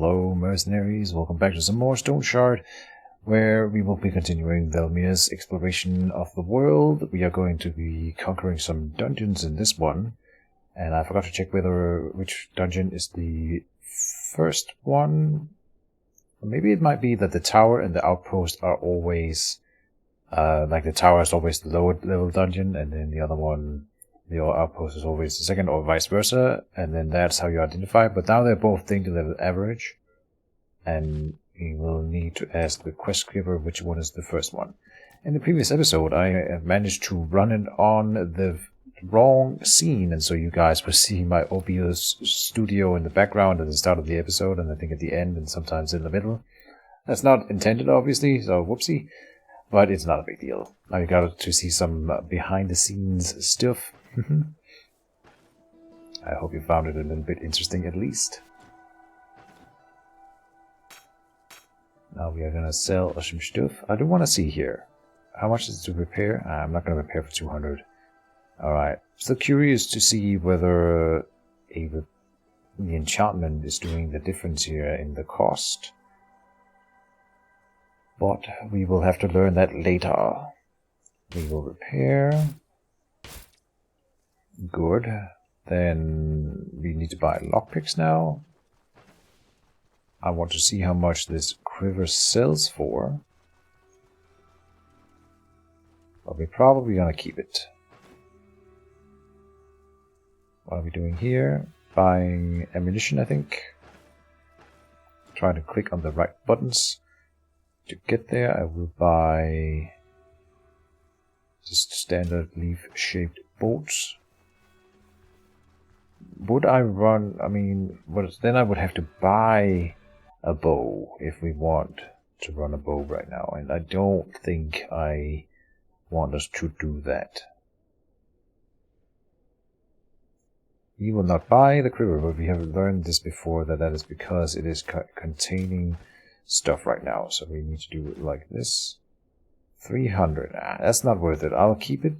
Hello mercenaries, welcome back to some more Stoneshard, where we will be continuing Velmir's exploration of the world. We are going to be conquering some dungeons in this one, and I forgot to check which dungeon is the first one. Maybe it might be that the tower and the outpost are always, like the tower is always the lower level dungeon, and then the other one, the outpost is always the second, or vice versa, and then that's how you identify. But now they're both danger level average, and we will need to ask the quest giver which one is the first one. In the previous episode, I managed to run it on the wrong scene, and so you guys will see my OBS studio in the background at the start of the episode, and I think at the end, and sometimes in the middle. That's not intended, obviously, so whoopsie, but it's not a big deal. Now you got to see some behind-the-scenes stuff. I hope you found it a little bit interesting, at least. Now we are gonna sell some stuff. I do want to see here. How much is it to repair? I'm not gonna repair for 200. Alright. Still curious to see whether the enchantment is doing the difference here in the cost. But we will have to learn that later. We will repair. Good. Then we need to buy lockpicks now. I want to see how much this quiver sells for. But we're probably gonna keep it. What are we doing here? Buying ammunition, I think. Try to click on the right buttons. To get there, I will buy just standard leaf-shaped bolts. Would I run, then I would have to buy a bow if we want to run a bow right now, and I don't think I want us to do that. We will not buy the quiver, but we have learned this before, that is because it is containing stuff right now, so we need to do it like this. 300, that's not worth it. I'll keep it,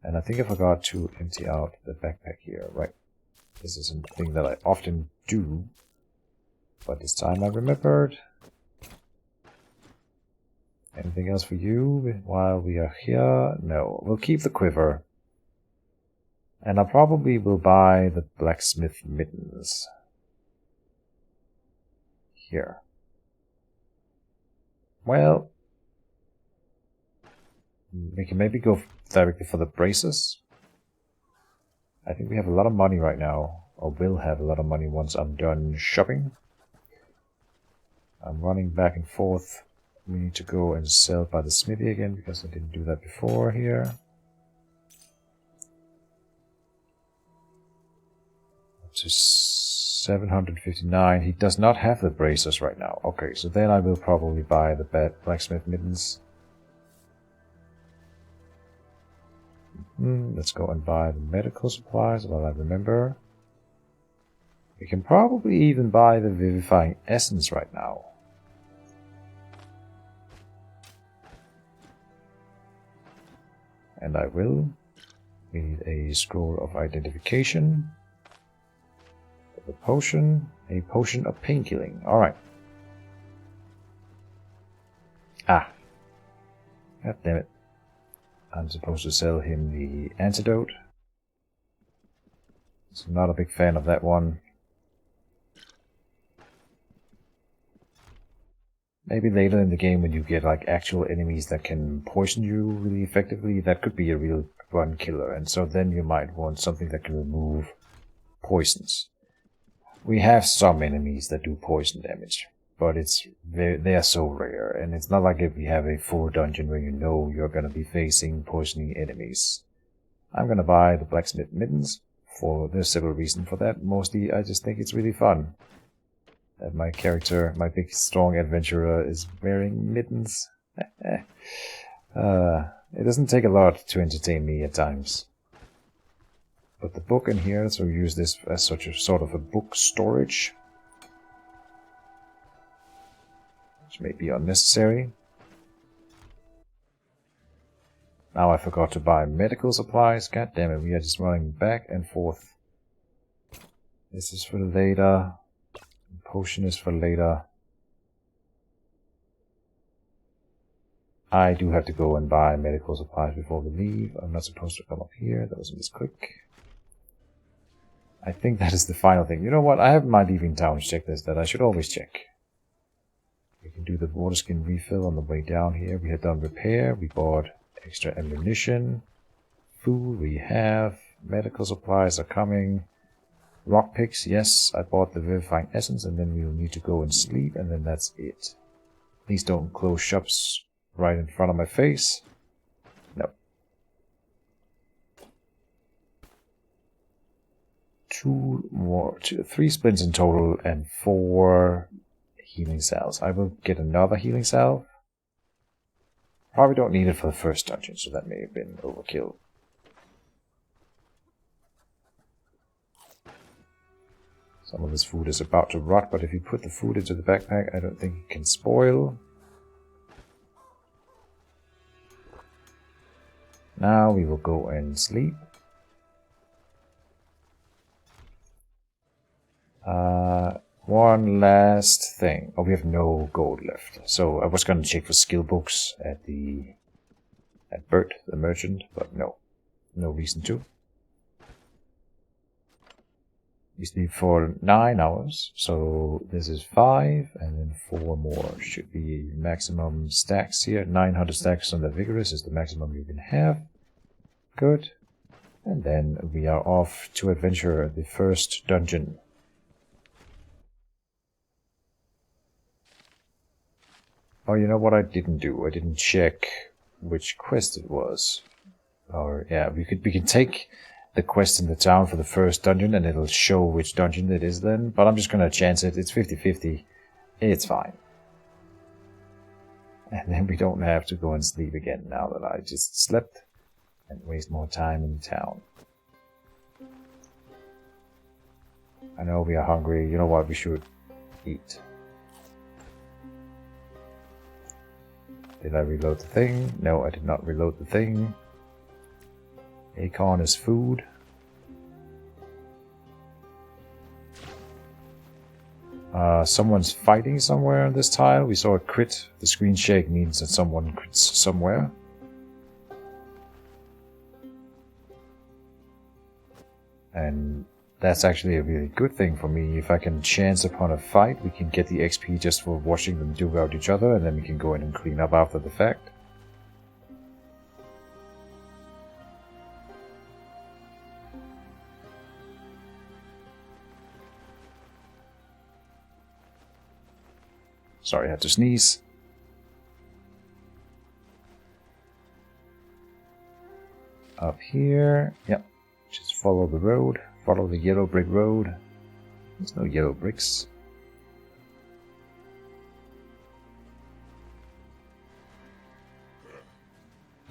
and I think I forgot to empty out the backpack here, right? This is something that I often do, but this time I remembered. Anything else for you while we are here? No, we'll keep the quiver. And I probably will buy the blacksmith mittens. Here. Well, we can maybe go directly for the braces. I think we have a lot of money right now, or will have a lot of money once I'm done shopping. I'm running back and forth. We need to go and sell by the smithy again, because I didn't do that before here. Up to 759. He does not have the bracers right now. Okay, so then I will probably buy the blacksmith mittens. Let's go and buy the medical supplies while I remember. We can probably even buy the vivifying essence right now. And I will. We need a scroll of identification. A potion of painkilling. Alright. God damn it. I'm supposed to sell him the antidote. So I'm not a big fan of that one. Maybe later in the game when you get like actual enemies that can poison you really effectively, that could be a real run killer, and so then you might want something that can remove poisons. We have some enemies that do poison damage, but they are so rare, and it's not like if we have a full dungeon where you know you're going to be facing poisoning enemies. I'm going to buy the blacksmith mittens. There's several reasons for that. Mostly I just think it's really fun that my character, my big strong adventurer, is wearing mittens. It doesn't take a lot to entertain me at times. Put the book in here, so use this as sort of a book storage. Which may be unnecessary. Now I forgot to buy medical supplies. God damn it, we are just running back and forth. This is for later. potion is for later. I do have to go and buy medical supplies before we leave. I'm not supposed to come up here. That was a misclick. I think that is the final thing. You know what? I have my leaving town checklist that I should always check. We can do the water skin refill on the way down here. We had done repair. We bought extra ammunition. Food we have. Medical supplies are coming. Rock picks, yes. I bought the vivifying essence, and then we'll need to go and sleep, and then that's it. Please don't close shops right in front of my face. No. 3 splints in total and 4 healing cells. I will get another healing cell. Probably don't need it for the first dungeon, so that may have been overkill. Some of this food is about to rot, but if you put the food into the backpack, I don't think it can spoil. Now we will go and sleep. One last thing. Oh, we have no gold left. So I was going to check for skill books at Bert, the merchant, but no. No reason to. We sleep for 9 hours, so this is 5, and then 4 more. Should be maximum stacks here. 900 stacks on the Vigorous is the maximum you can have. Good. And then we are off to adventure the first dungeon. Oh, you know what I didn't do? I didn't check which quest it was. Or, yeah, we can take the quest in the town for the first dungeon, and it'll show which dungeon it is then. But I'm just gonna chance it. It's 50-50. It's fine. And then we don't have to go and sleep again now that I just slept and waste more time in town. I know we are hungry. You know what? We should eat. Did I reload the thing? No, I did not reload the thing. Acorn is food. Someone's fighting somewhere on this tile. We saw a crit. The screen shake means that someone crits somewhere. And that's actually a really good thing for me. If I can chance upon a fight, we can get the XP just for watching them duke out each other, and then we can go in and clean up after the fact. Sorry, I had to sneeze. Up here, yep. Just follow the road. Follow the yellow brick road. There's no yellow bricks.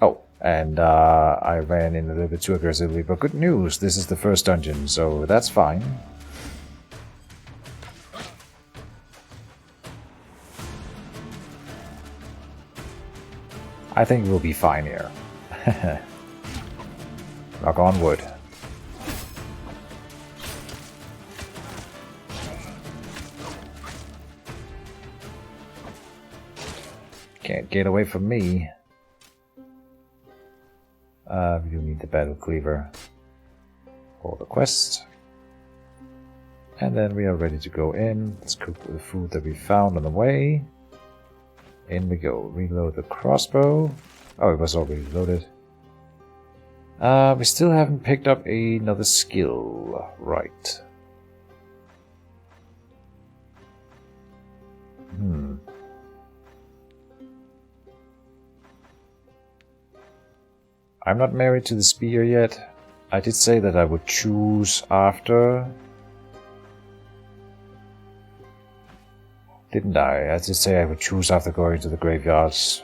Oh, and I ran in a little bit too aggressively, but good news, this is the first dungeon, so that's fine. I think we'll be fine here. Knock on wood. Can't get away from me. We do need the battle cleaver for the quest. And then we are ready to go in. Let's cook the food that we found on the way. In we go. Reload the crossbow. Oh, it was already loaded. We still haven't picked up another skill. Right. I'm not married to the spear yet. I did say that I would choose after. Didn't I? I did say I would choose after going to the graveyards.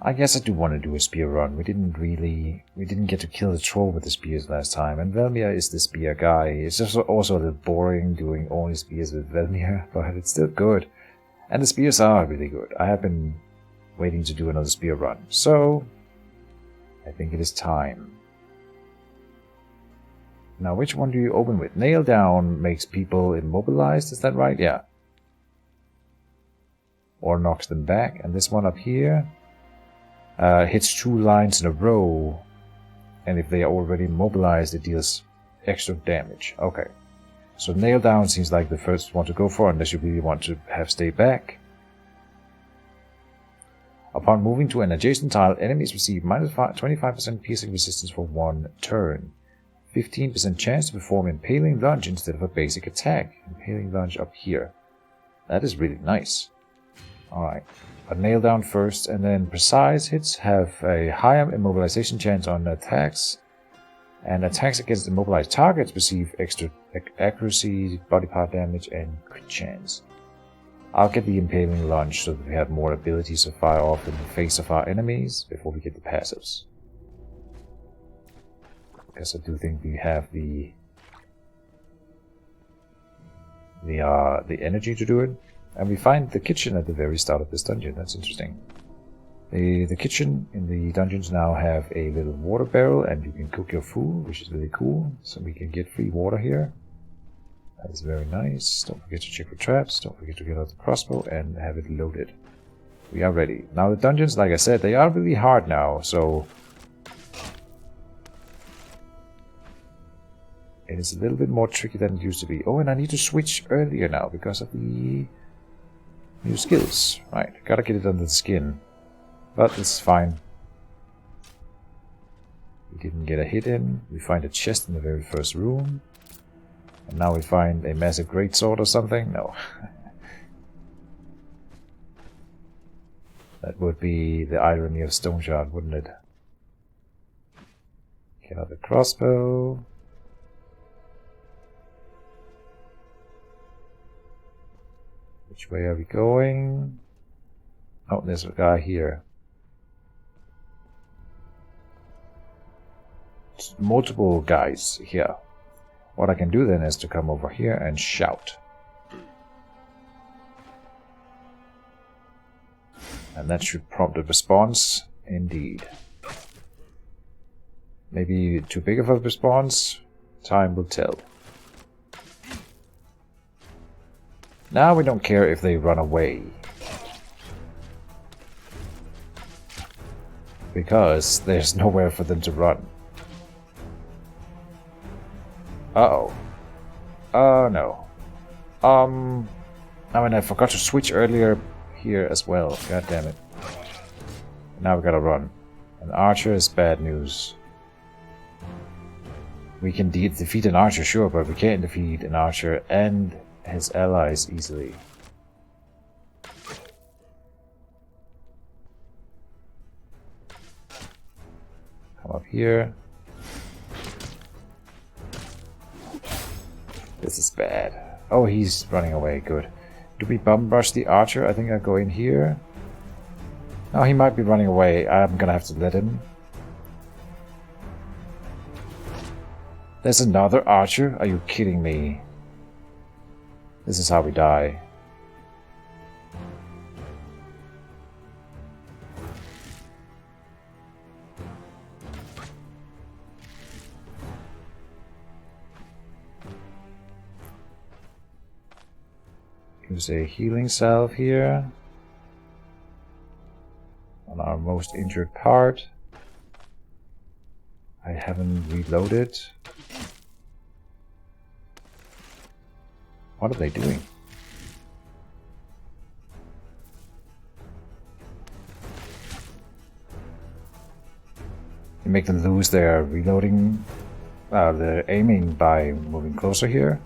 I guess I do want to do a spear run. We didn't get to kill the troll with the spears last time, and Velmir is the spear guy. It's just also a little boring doing only spears with Velmir, but it's still good. And the spears are really good. I have been waiting to do another spear run, so I think it is time. Now, which one do you open with? Nail down makes people immobilized, is that right? Yeah. Or knocks them back. And this one up here hits 2 lines in a row. And if they are already immobilized, it deals extra damage. Okay. So nail down seems like the first one to go for, unless you really want to have stay back. Upon moving to an adjacent tile, enemies receive minus 25% piercing resistance for 1 turn. 15% chance to perform Impaling Lunge instead of a basic attack. Impaling Lunge up here. That is really nice. Alright. But nail down first, and then precise hits have a higher immobilization chance on attacks. And attacks against immobilized targets receive extra accuracy, body part damage, and crit chance. I'll get the Impaling Lunge so that we have more abilities to fire off in the face of our enemies before we get the passives. Because I do think we have the energy to do it. And we find the kitchen at the very start of this dungeon. That's interesting. The kitchen in the dungeons now have a little water barrel, and you can cook your food, which is really cool. So we can get free water here. That is very nice. Don't forget to check for traps. Don't forget to get out the crossbow and have it loaded. We are ready. Now the dungeons, like I said, they are really hard now, so it is a little bit more tricky than it used to be. Oh, and I need to switch earlier now because of the new skills. Right, gotta get it under the skin. But it's fine. We didn't get a hit in. We find a chest in the very first room. And now we find a massive greatsword or something? No. That would be the irony of Stoneshard, wouldn't it? Get out the crossbow. Which way are we going? Oh, there's a guy here. It's multiple guys here. What I can do then is to come over here and shout. And that should prompt a response, indeed. Maybe too big of a response? Time will tell. Now we don't care if they run away. Because there's nowhere for them to run. Uh-oh. Oh, no. I mean, I forgot to switch earlier here as well. God damn it. Now we gotta run. An archer is bad news. We can defeat an archer, sure, but we can't defeat an archer and his allies easily. Come up here. This is bad. Oh, he's running away. Good. Do we bum rush the archer? I think I go in here. No, he might be running away. I'm gonna have to let him. There's another archer? Are you kidding me? This is how we die. Use a healing salve here on our most injured part. I haven't reloaded. What are they doing? You make them lose their reloading, their aiming by moving closer here.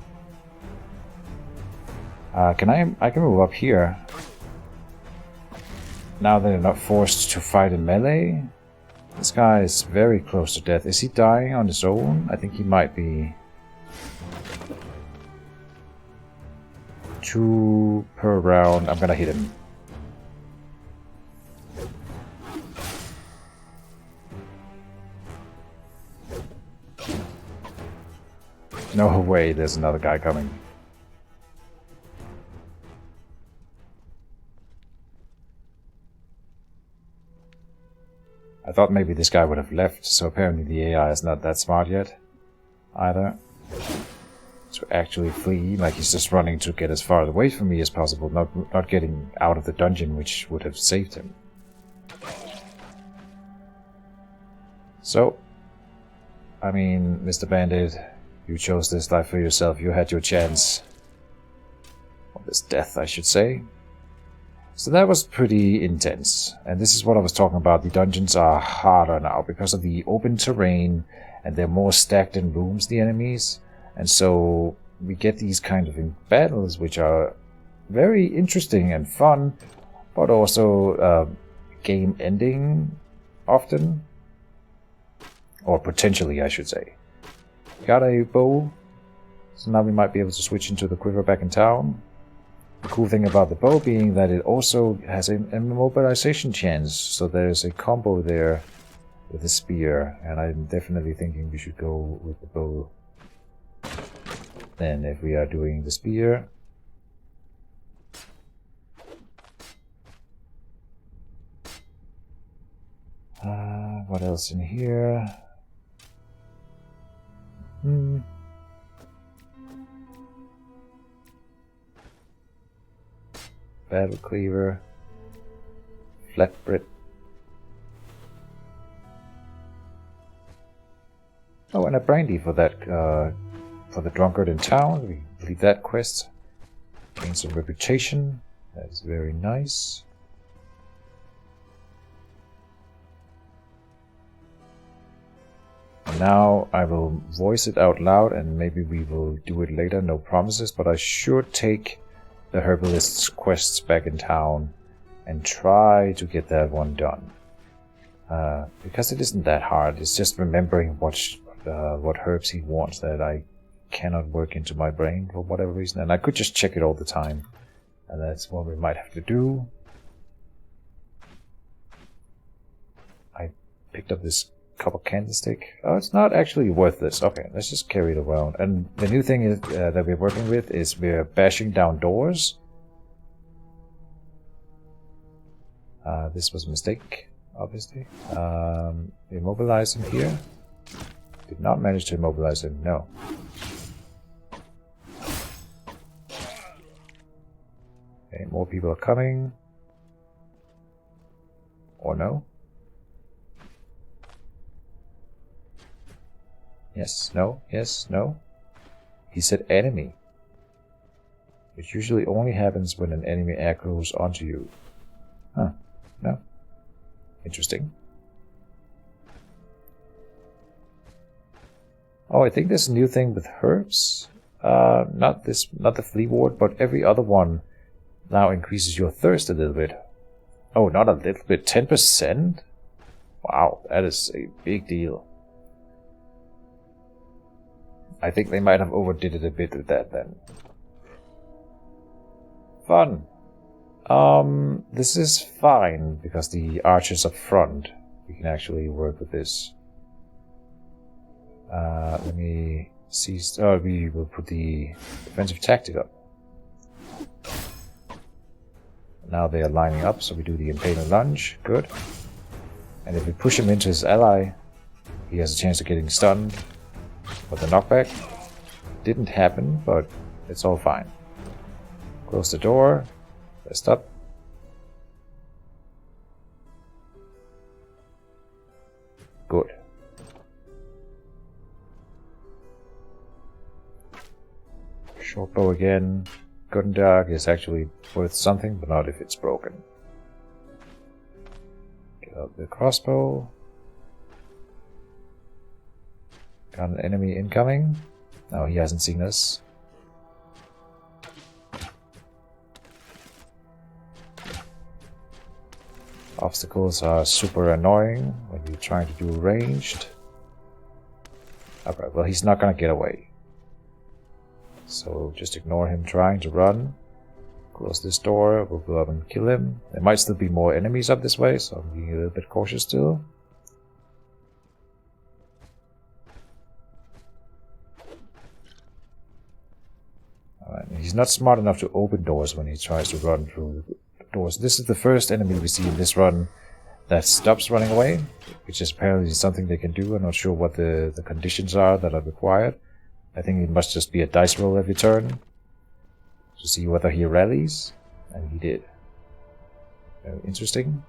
I can move up here. Now they're not forced to fight in melee. This guy is very close to death. Is he dying on his own? I think he might be. 2 per round. I'm gonna hit him. No way, there's another guy coming. I thought maybe this guy would have left, so apparently the AI is not that smart yet, either. to actually flee. Like he's just running to get as far away from me as possible, not getting out of the dungeon, which would have saved him. So, I mean, Mr. Bandit, you chose this life for yourself. You had your chance. Or this death, I should say. So that was pretty intense. And this is what I was talking about. The dungeons are harder now because of the open terrain, and they're more stacked in rooms, the enemies. And so we get these kind of battles which are very interesting and fun, but also game ending often. Or potentially, I should say. Got a bow, so now we might be able to switch into the quiver back in town. The cool thing about the bow being that it also has an immobilization chance, so there's a combo there with the spear, and I'm definitely thinking we should go with the bow. Then if we are doing the spear, what else in here? Battle cleaver, flatbread. Oh, and a brandy for that, for the drunkard in town. We complete that quest. Gain some reputation. That is very nice. And now I will voice it out loud, and maybe we will do it later. No promises, but I should take the herbalist's quests back in town and try to get that one done. Because it isn't that hard. It's just remembering what herbs he wants that I cannot work into my brain for whatever reason. And I could just check it all the time. And that's what we might have to do. I picked up this copper candlestick. Oh, it's not actually worthless. Okay, let's just carry it around. And the new thing is, that we're working with is we're bashing down doors. This was a mistake, obviously. Immobilize him here. Did not manage to immobilize him, no. Okay, more people are coming. Or no? Yes, no, yes, no. He said enemy. Which usually only happens when an enemy aggros onto you. Huh, no. Interesting. Oh, I think there's a new thing with herbs. Not the flea ward, but every other one now increases your thirst a little bit. Oh, not a little bit, 10%? Wow, that is a big deal. I think they might have overdid it a bit with that then. Fun. This is fine because the archers up front, we can actually work with this. Let me see. Oh, we will put the defensive tactic up. Now they are lining up, so we do the impaling lunge. Good. And if we push him into his ally, he has a chance of getting stunned. But the knockback didn't happen, but it's all fine. Close the door. Rest up. Good. Short bow again. Good and dark is actually worth something, but not if it's broken. Get out the crossbow. Got an enemy incoming. No, he hasn't seen us. Obstacles are super annoying when you're trying to do ranged. Okay, well he's not gonna get away. So just ignore him trying to run. Close this door, we'll go up and kill him. There might still be more enemies up this way, so I'm being a little bit cautious still. Alright, he's not smart enough to open doors when he tries to run through the doors. This is the first enemy we see in this run that stops running away, which is apparently something they can do. I'm not sure what the conditions are that are required. I think it must just be a dice roll every turn to see whether he rallies, and he did. Very interesting.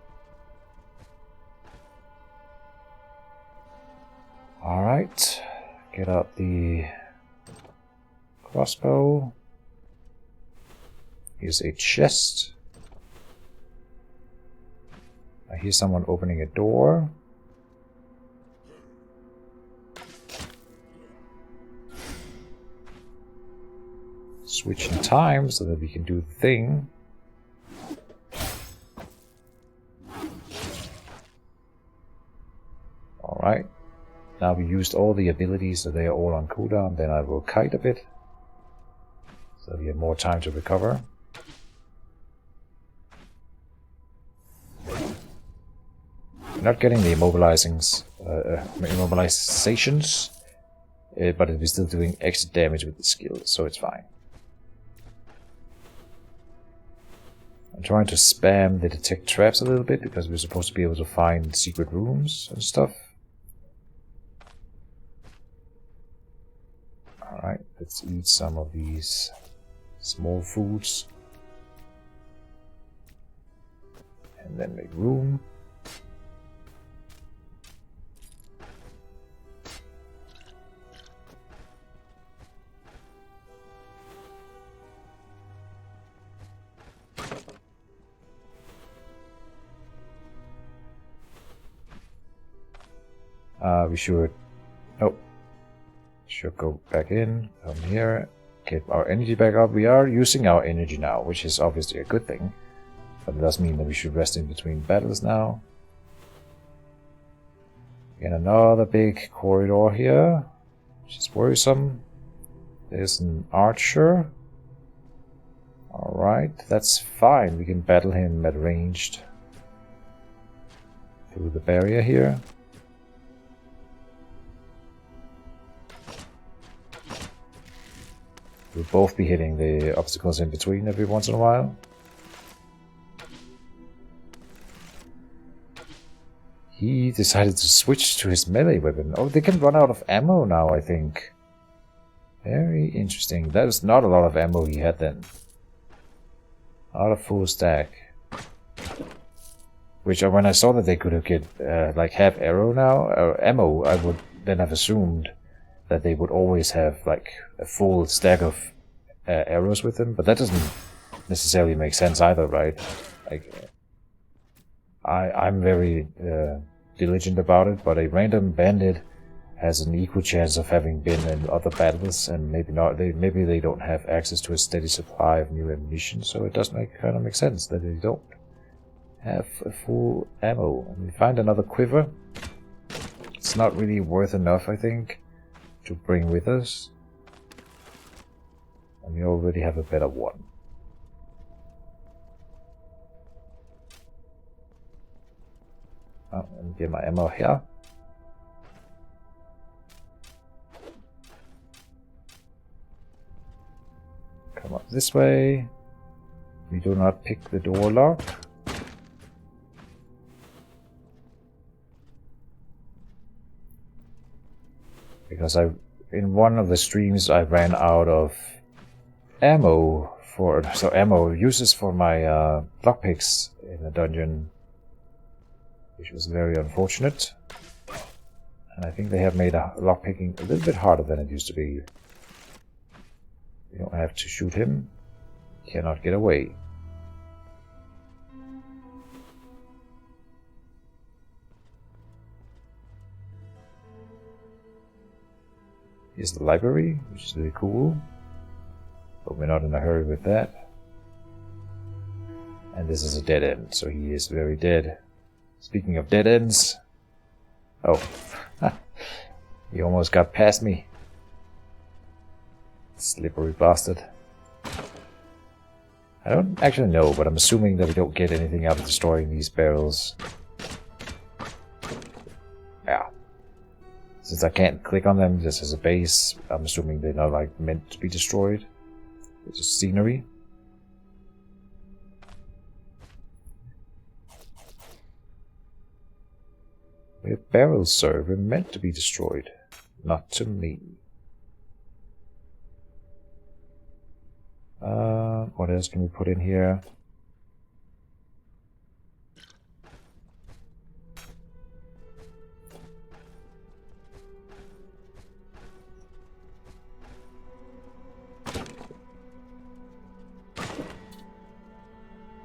Alright, get out the crossbow. Here's a chest. I hear someone opening a door. Switch in time so that we can do the thing. Alright. Now we used all the abilities, so they are all on cooldown. Then I will kite a bit, so we have more time to recover. We're not getting the immobilizations, but we're still doing extra damage with the skill, so it's fine. I'm trying to spam the detect traps a little bit, because we're supposed to be able to find secret rooms and stuff. Alright, let's eat some of these small foods. And then make room. We should... Oh. Should go back in, come here, get our energy back up. We are using our energy now, which is obviously a good thing. But it does mean that we should rest in between battles now. Again, another big corridor here, which is worrisome. There's an archer. Alright, that's fine. We can battle him at ranged through the barrier here. We'll both be hitting the obstacles in between every once in a while. He decided to switch to his melee weapon. Oh, they can run out of ammo now, I think. Very interesting. That was not a lot of ammo he had then. Not a full stack. Which, when I saw that they could have get like half arrow now, or ammo, I would then have assumed that they would always have like a full stack of arrows with them, but that doesn't necessarily make sense either, right? Like, I'm very diligent about it, but a random bandit has an equal chance of having been in other battles, and maybe not. Maybe they don't have access to a steady supply of new ammunition, so it does kind of make sense that they don't have a full ammo. And we find another quiver. It's not really worth enough, I think, to bring with us, and we already have a better one. Oh, let me get my ammo here. Come up this way. We do not pick the door lock. Because in one of the streams I ran out of ammo ammo uses for my lockpicks in a dungeon, which was very unfortunate. And I think they have made lockpicking a little bit harder than it used to be. You don't have to shoot him. He cannot get away. Here's the library, which is really cool. But we're not in a hurry with that. And this is a dead end, so he is very dead. Speaking of dead ends... Oh. He almost got past me. Slippery bastard. I don't actually know, but I'm assuming that we don't get anything out of destroying these barrels. Yeah. Since I can't click on them just as a base, I'm assuming they're not like meant to be destroyed. It's just scenery. We're barrels, sir. We're meant to be destroyed. Not to me. What else can we put in here?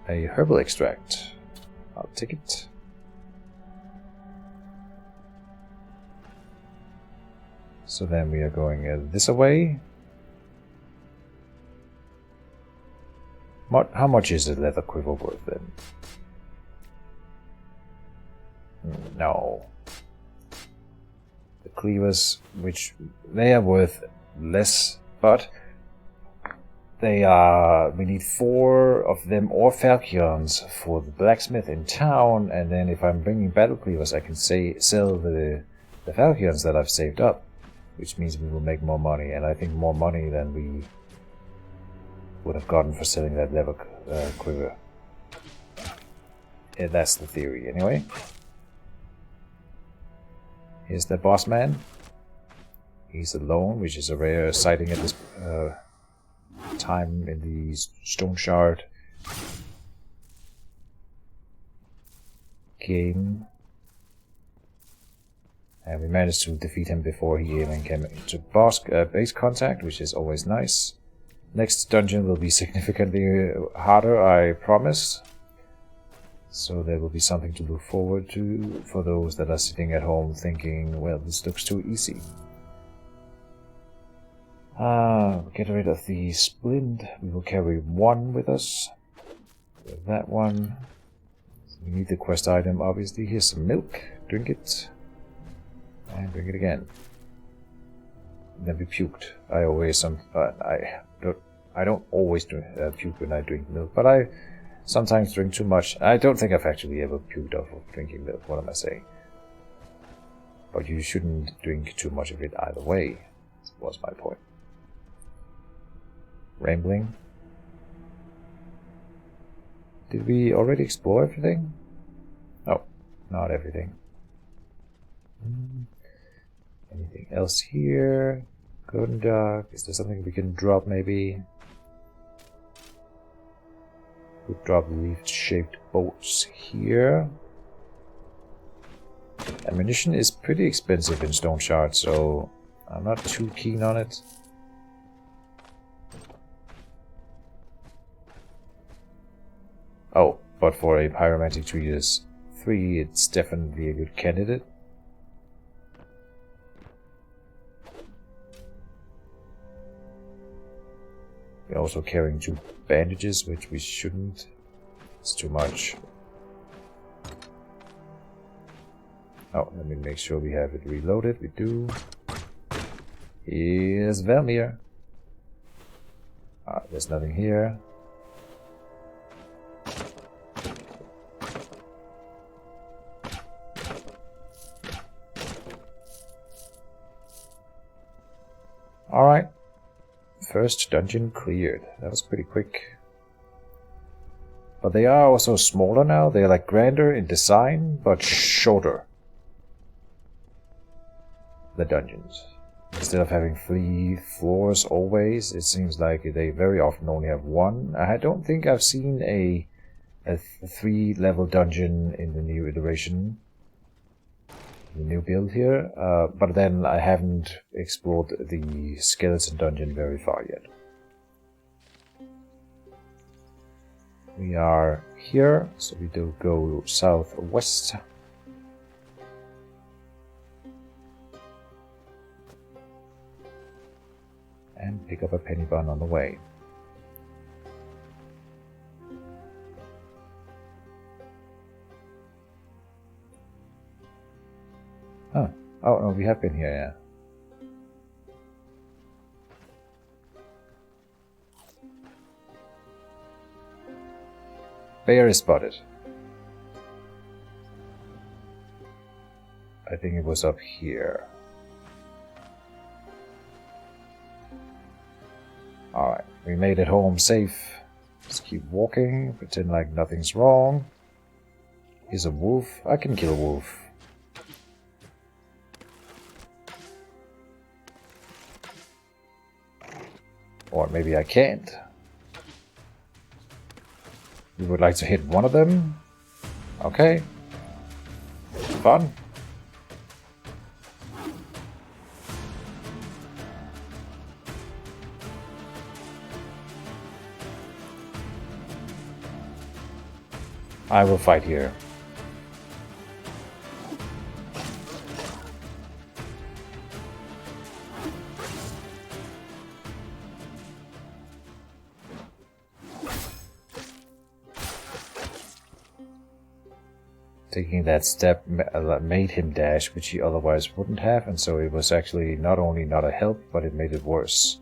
A herbal extract. I'll take it. So then we are going this away. How much is the leather quiver worth then? No. The cleavers, which they are worth less, but they are. We need 4 of them or falchions for the blacksmith in town, and then if I'm bringing battle cleavers, I can sell the falchions that I've saved up, which means we will make more money, and I think more money than we would have gotten for selling that leather quiver. Yeah, that's the theory, anyway. Here's the boss man. He's alone, which is a rare sighting at this time in the Stoneshard game. And we managed to defeat him before he even came into base contact, which is always nice. Next dungeon will be significantly harder, I promise. So there will be something to look forward to for those that are sitting at home thinking, well, this looks too easy. Get rid of the splint. We will carry 1 with us. That one. So we need the quest item, obviously. Here's some milk. Drink it. And drink it again. And then we puked. I always I don't always puke when I drink milk, but I sometimes drink too much. I don't think I've actually ever puked off of drinking milk. What am I saying? But you shouldn't drink too much of it either way. Was my point. Rambling. Did we already explore everything? Oh, not everything. Anything else here? Good and dark. Is there something we can drop maybe? We'll drop leaf-shaped bolts here. Ammunition is pretty expensive in Stoneshard, so I'm not too keen on it. Oh, but for a Pyromantic Treatise 3, it's definitely a good candidate. We're also carrying 2 bandages, which we shouldn't. It's too much. Oh, let me make sure we have it reloaded. We do. Here's Velmir. There's nothing here. Alright. First dungeon cleared. That was pretty quick. But they are also smaller now. They're like grander in design, but shorter. The dungeons. Instead of having 3 floors always, it seems like they very often only have 1. I don't think I've seen a 3-level dungeon in the new iteration. The new build here, but then I haven't explored the skeleton dungeon very far yet. We are here, so we do go southwest. And pick up a penny bun on the way. Huh. Oh, no, we have been here, yeah. Bear is spotted. I think it was up here. Alright, we made it home safe. Let's keep walking, pretend like nothing's wrong. Here's a wolf. I can kill a wolf. Or maybe I can't. We would like to hit one of them. Okay. Fun. I will fight here. Taking that step made him dash, which he otherwise wouldn't have, and so it was actually not only not a help, but it made it worse.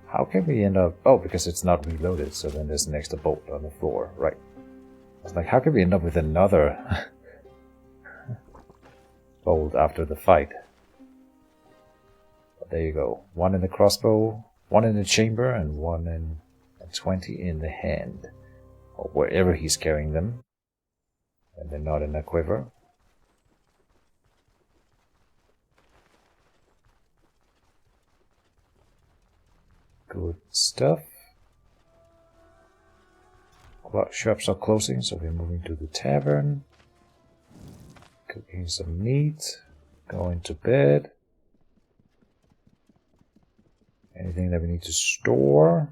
How can we end up... Oh, because it's not reloaded, so then there's an extra bolt on the floor, right. I was like, how can we end up with another bolt after the fight? But there you go. One in the crossbow, one in the chamber, and one in 20 in the hand. Or wherever he's carrying them. And they're not in a quiver. Good stuff. Shops are closing, so we're moving to the tavern. Cooking some meat. Going to bed. Anything that we need to store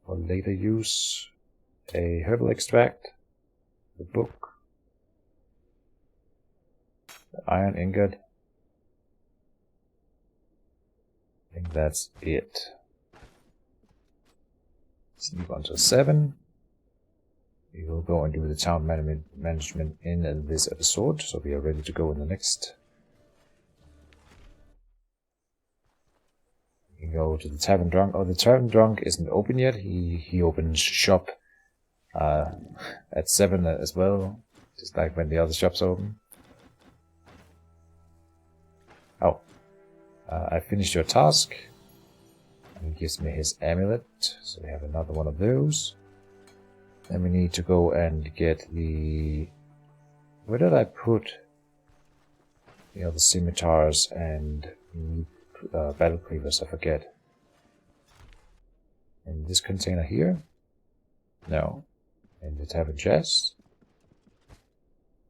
for later use. A herbal extract. The book. The iron ingot. I think that's it. Sleep until 7. We will go and do the town management in this episode, so we are ready to go in the next. We can go to the tavern drunk. Oh, the tavern drunk isn't open yet. He opens shop at 7 as well, just like when the other shops open. Oh. I finished your task. And he gives me his amulet. So we have another one of those. Then we need to go and get the... Where did I put the other scimitars and battle cleavers? I forget. In this container here? No. In the tavern chest?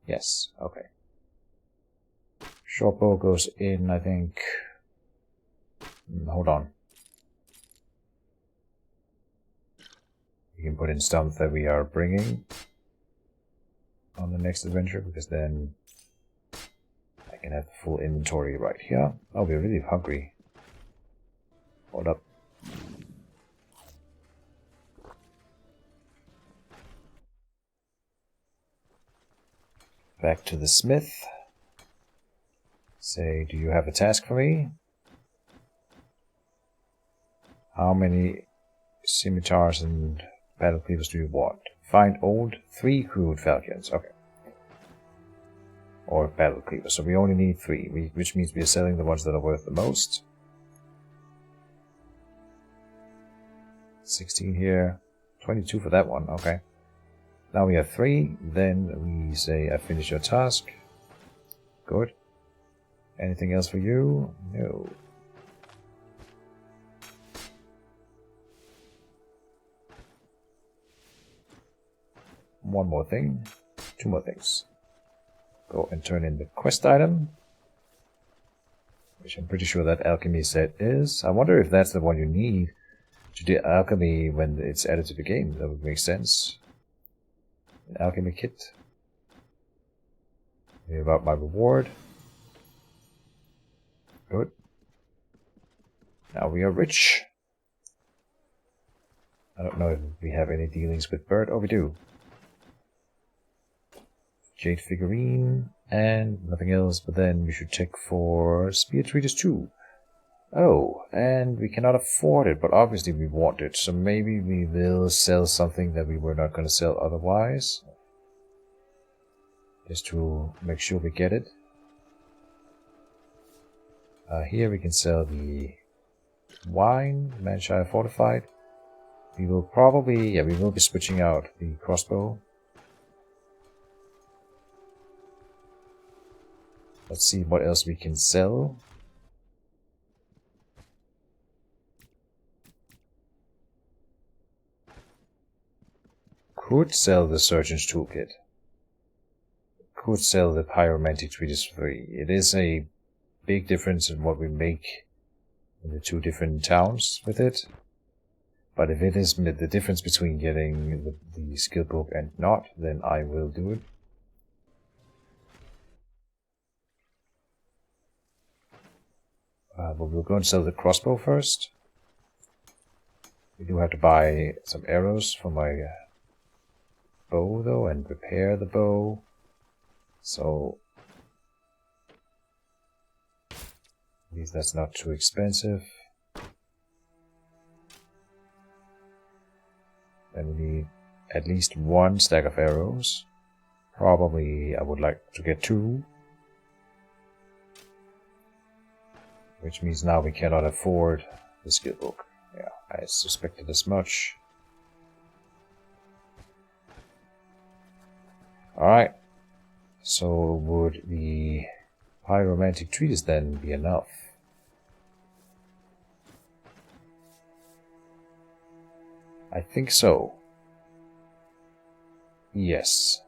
Yes. Okay. Short bow goes in, I think... Hold on. We can put in stuff that we are bringing on the next adventure, because then I can have the full inventory right here. Oh, we're really hungry. Hold up. Back to the smith. Say, do you have a task for me? How many scimitars and battle cleavers do you want? Find old 3 crude falcons. Okay. Or battle cleavers. So we only need 3, which means we are selling the ones that are worth the most. 16 here. 22 for that one. Okay. Now we have 3. Then we say, I finished your task. Good. Anything else for you? No. One more thing. 2 more things. Go and turn in the quest item. Which I'm pretty sure that alchemy set is. I wonder if that's the one you need to do alchemy when it's added to the game. That would make sense. An alchemy kit. Hear about my reward. Good. Now we are rich. I don't know if we have any dealings with Bird. Oh, we do. Jade figurine, and nothing else, but then we should check for Spear Treatise 2. Oh, and we cannot afford it, but obviously we want it, so maybe we will sell something that we were not going to sell otherwise. Just to make sure we get it. Here we can sell the wine, Manshire Fortified. We will probably, we will be switching out the crossbow. Let's see what else we can sell. Could sell the Surgeon's Toolkit. Could sell the Pyromantic Treatise 3. It is a big difference in what we make in the two different towns with it. But if it is the difference between getting the skill book and not, then I will do it. But we'll go and sell the crossbow first. We do have to buy some arrows for my bow though, and repair the bow. So at least that's not too expensive. Then we need at least one stack of arrows. Probably I would like to get 2. Which means now we cannot afford the skill book. Yeah, I suspected as much. Alright. So would the Pyromantic Treatise then be enough? I think so. Yes.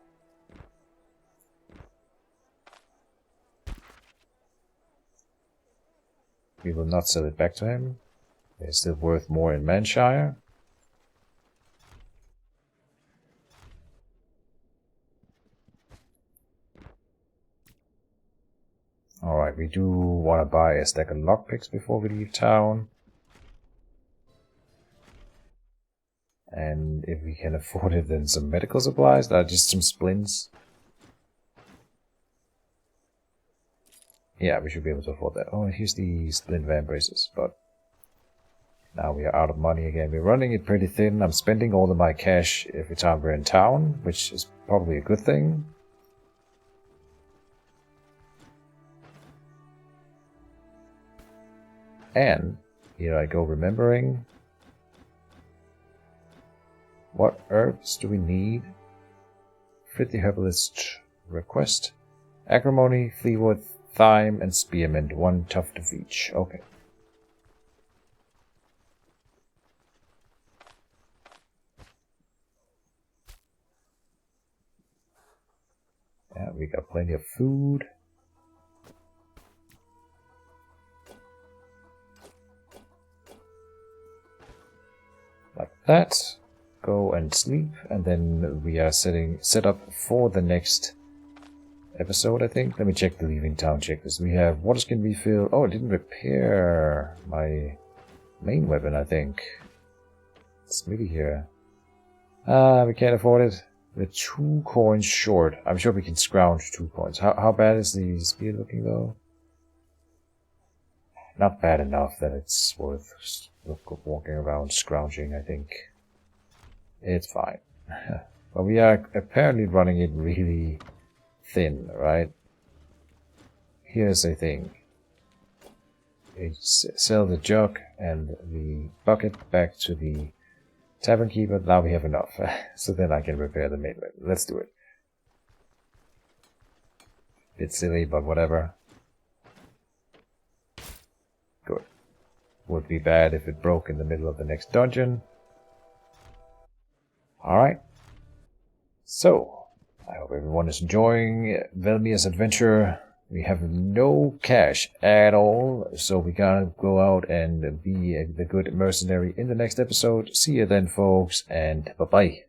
We will not sell it back to him. They're still worth more in Manshire. Alright, we do want to buy a stack of lockpicks before we leave town. And if we can afford it, then some medical supplies, just some splints. Yeah, we should be able to afford that. Oh, and here's the splint van braces, but now we are out of money again. We're running it pretty thin. I'm spending all of my cash every time we're in town, which is probably a good thing. And here I go remembering. What herbs do we need? Fit the herbalist request. Acrimony, fleawood, thyme, and spearmint. 1 tuft of each. Okay. Yeah, we got plenty of food. Like that. Go and sleep, and then we are set up for the next episode, I think. Let me check the leaving town checklist. We have water skin refill. Oh, it didn't repair my main weapon, I think. It's maybe here. We can't afford it. We're 2 coins short. I'm sure we can scrounge 2 coins. How bad is the spear looking though? Not bad enough that it's worth walking around scrounging, I think. It's fine. But we are apparently running it really thin, right? Here's the thing. We sell the jug and the bucket back to the tavern keeper. Now we have enough. So then I can repair the main weapon. Let's do it. Bit silly, but whatever. Good. Would be bad if it broke in the middle of the next dungeon. Alright. So, I hope everyone is enjoying Velmir's adventure. We have no cash at all, so we gotta go out and be the good mercenary in the next episode. See you then, folks, and bye-bye.